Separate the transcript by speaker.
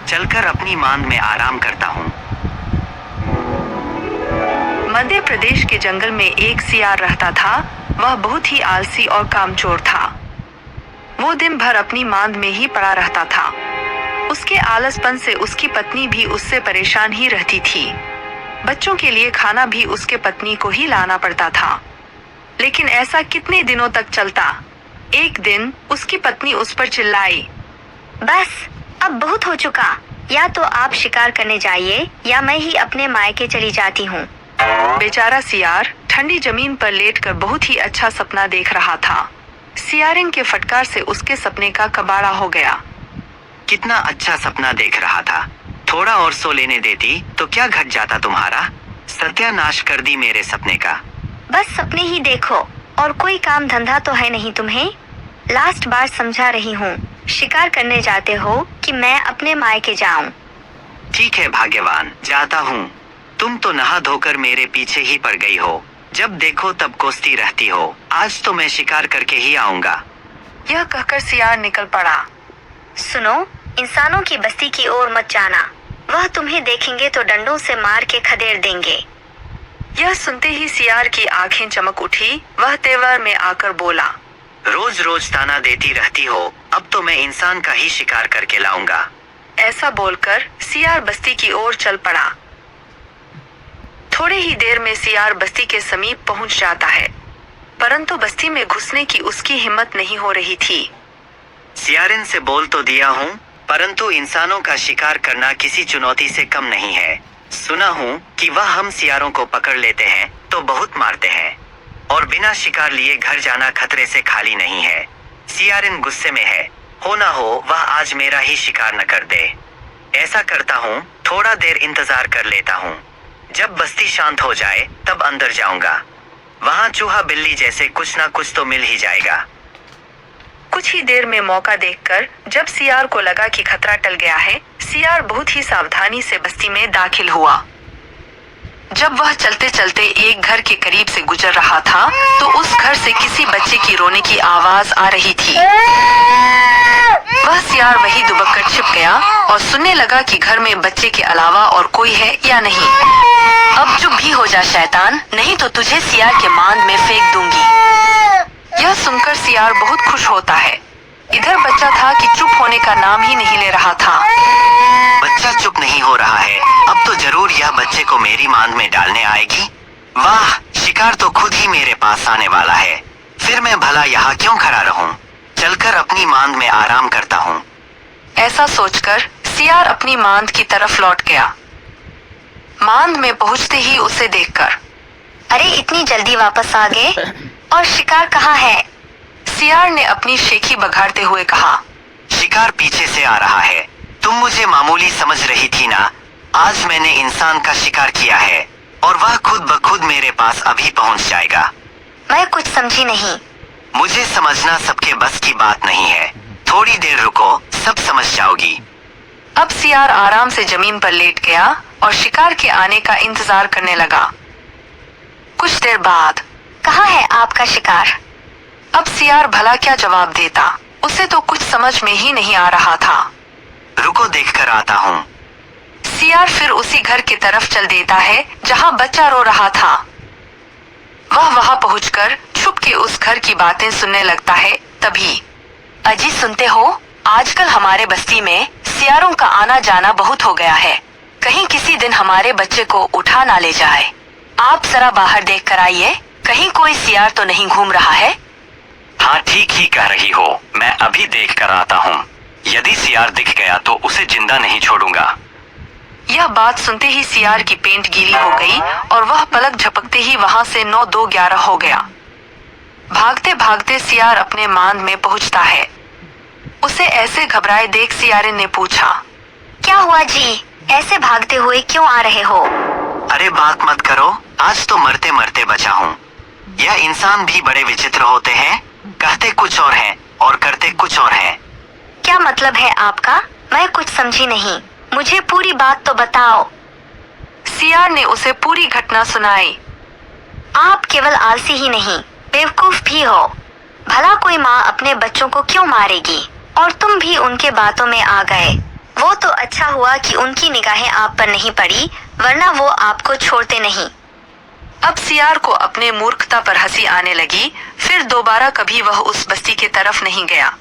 Speaker 1: चलकर अपनी मांद में आराम करता हूँ।
Speaker 2: मध्य प्रदेश के जंगल में एक सियार रहता था। वह बहुत ही आलसी और कामचोर था। वो दिन भर अपनी मांद में ही पड़ा रहता था। उसके आलसपन से उसकी पत्नी भी उससे परेशान ही रहती थी। बच्चों के लिए खाना भी उसके पत्नी को ही लाना पड़ता था। लेकिन ऐसा कितने दिनों तक चलता। एक दिन उसकी पत्नी उस पर चिल्लाई,
Speaker 3: बस अब बहुत हो चुका। या तो आप शिकार करने जाइए या मैं ही अपने मायके चली जाती हूँ।
Speaker 2: बेचारा सियार ठंडी जमीन पर लेटकर बहुत ही अच्छा सपना देख रहा था। सियारिन के फटकार से उसके सपने का कबाड़ा हो गया।
Speaker 1: कितना अच्छा सपना देख रहा था। थोड़ा और सो लेने देती तो क्या घट जाता तुम्हारा। सत्यानाश कर दी मेरे सपने का।
Speaker 3: बस सपने ही देखो और कोई काम धंधा तो है नहीं तुम्हें। लास्ट बार समझा रही हूँ, शिकार करने जाते हो कि मैं अपने मायके जाऊँ।
Speaker 1: ठीक है भाग्यवान, जाता हूँ। तुम तो नहा धोकर मेरे पीछे ही पड़ गई हो। जब देखो तब कोसती रहती हो। आज तो मैं शिकार करके ही आऊंगा।
Speaker 2: यह कहकर सियार निकल पड़ा।
Speaker 3: सुनो, इंसानों की बस्ती की ओर मत जाना। वह तुम्हें देखेंगे तो डंडों से मार के खदेड़ देंगे।
Speaker 2: यह सुनते ही सियार की आंखें चमक उठी। वह तेवर में आकर बोला,
Speaker 1: रोज रोज ताना देती रहती हो, अब तो मैं इंसान का ही शिकार करके लाऊंगा।
Speaker 2: ऐसा बोलकर सियार बस्ती की ओर चल पड़ा। थोड़ी ही देर में सियार बस्ती के समीप पहुंच जाता है, परंतु बस्ती में घुसने की उसकी हिम्मत नहीं हो रही थी।
Speaker 1: सियारिन से बोल तो दिया हूँ, परंतु इंसानों का शिकार करना किसी चुनौती से कम नहीं है। सुना हूँ कि वह हम सियारों को पकड़ लेते हैं तो बहुत मारते हैं, और बिना शिकार लिए घर जाना खतरे से खाली नहीं है। सियारिन गुस्से में है। हो ना हो वह आज मेरा ही शिकार न कर दे। ऐसा करता हूँ, थोड़ा देर इंतजार कर लेता हूँ। जब बस्ती शांत हो जाए तब अंदर जाऊंगा। वहाँ चूहा बिल्ली जैसे कुछ ना कुछ तो मिल ही जाएगा।
Speaker 2: कुछ ही देर में मौका देखकर जब सियार को लगा कि खतरा टल गया है, सियार बहुत ही सावधानी से बस्ती में दाखिल हुआ। जब वह चलते चलते एक घर के करीब से गुजर रहा था तो उस घर से किसी बच्चे की रोने की आवाज आ रही थी। वह सियार वही दुबककर छिप गया और सुनने लगा कि घर में बच्चे के अलावा और कोई है या नहीं। अब चुप भी हो जा शैतान, नहीं तो तुझे सियार के मांद में फेंक दूंगी। यह सुनकर सियार बहुत खुश होता है। इधर बच्चा था कि चुप होने का नाम ही नहीं ले रहा था।
Speaker 1: बच्चा चुप नहीं हो रहा है, अब तो जरूर यह बच्चे को मेरी मांद में डालने आएगी। वाह, शिकार तो खुद ही मेरे पास आने वाला है। फिर मैं भला यहाँ क्यों खड़ा रहूं? चलकर अपनी मांद में आराम करता हूँ।
Speaker 2: ऐसा सोचकर सियार अपनी मांद की तरफ लौट गया। मांद में पहुंचते ही उसे देखकर,
Speaker 3: अरे इतनी जल्दी वापस आ गए, और शिकार कहाँ है?
Speaker 2: सियार ने अपनी शेखी बघाड़ते हुए कहा,
Speaker 1: शिकार पीछे से आ रहा है। तुम मुझे मामूली समझ रही थी ना? आज मैंने इंसान का शिकार किया है और वह खुद ब खुद मेरे पास अभी पहुंच जाएगा।
Speaker 3: मैं कुछ समझी नहीं।
Speaker 1: मुझे समझना सबके बस की बात नहीं है। थोड़ी देर रुको, सब समझ जाओगी।
Speaker 2: अब सियार आराम से जमीन पर लेट गया और शिकार के आने का इंतजार करने लगा। कुछ देर बाद,
Speaker 3: कहाँ है आपका शिकार?
Speaker 2: अब सियार भला क्या जवाब देता? उसे तो कुछ समझ में ही नहीं आ रहा था।
Speaker 1: रुको, देखकर आता हूँ।
Speaker 2: सियार फिर उसी घर की तरफ चल देता है जहाँ बच्चा रो रहा था। वह वहां पहुंचकर छुप के उस घर की बातें सुनने लगता है। तभी, अजी सुनते हो, आजकल हमारे बस्ती में सियारों का आना जाना बहुत हो गया है। कहीं किसी दिन हमारे बच्चे को उठा ना ले जाए। आप जरा बाहर देख कर आइए, कहीं कोई सियार तो नहीं घूम रहा है।
Speaker 1: हाँ, ठीक ही कह रही हो, मैं अभी देख कर आता हूँ। यदि सियार दिख गया तो उसे जिंदा नहीं छोड़ूंगा।
Speaker 2: यह बात सुनते ही सियार की पेंट गीली हो गई और वह पलक झपकते ही वहां से 9-2-11 हो गया। भागते भागते सियार अपने मांद में पहुंचता है। उसे ऐसे घबराए देख सियारिन ने पूछा,
Speaker 3: क्या हुआ जी? ऐसे भागते हुए क्यों आ रहे हो?
Speaker 1: अरे बात मत करो, आज तो मरते मरते बचा हूँ। यह इंसान भी बड़े विचित्र होते हैं, कहते कुछ और हैं और करते कुछ और हैं।
Speaker 3: क्या मतलब है आपका? मैं कुछ समझी नहीं, मुझे पूरी बात तो बताओ।
Speaker 2: सियार ने उसे पूरी घटना सुनाई।
Speaker 3: आप केवल आलसी ही नहीं, बेवकूफ भी हो। भला कोई माँ अपने बच्चों को क्यों मारेगी? और तुम भी उनके बातों में आ गए। वो तो अच्छा हुआ कि उनकी निगाहें आप पर नहीं पड़ी, वरना वो आपको छोड़ते नहीं।
Speaker 2: अब सियार को अपने मूर्खता पर हंसी आने लगी। फिर दोबारा कभी वह उस बस्ती की तरफ नहीं गया।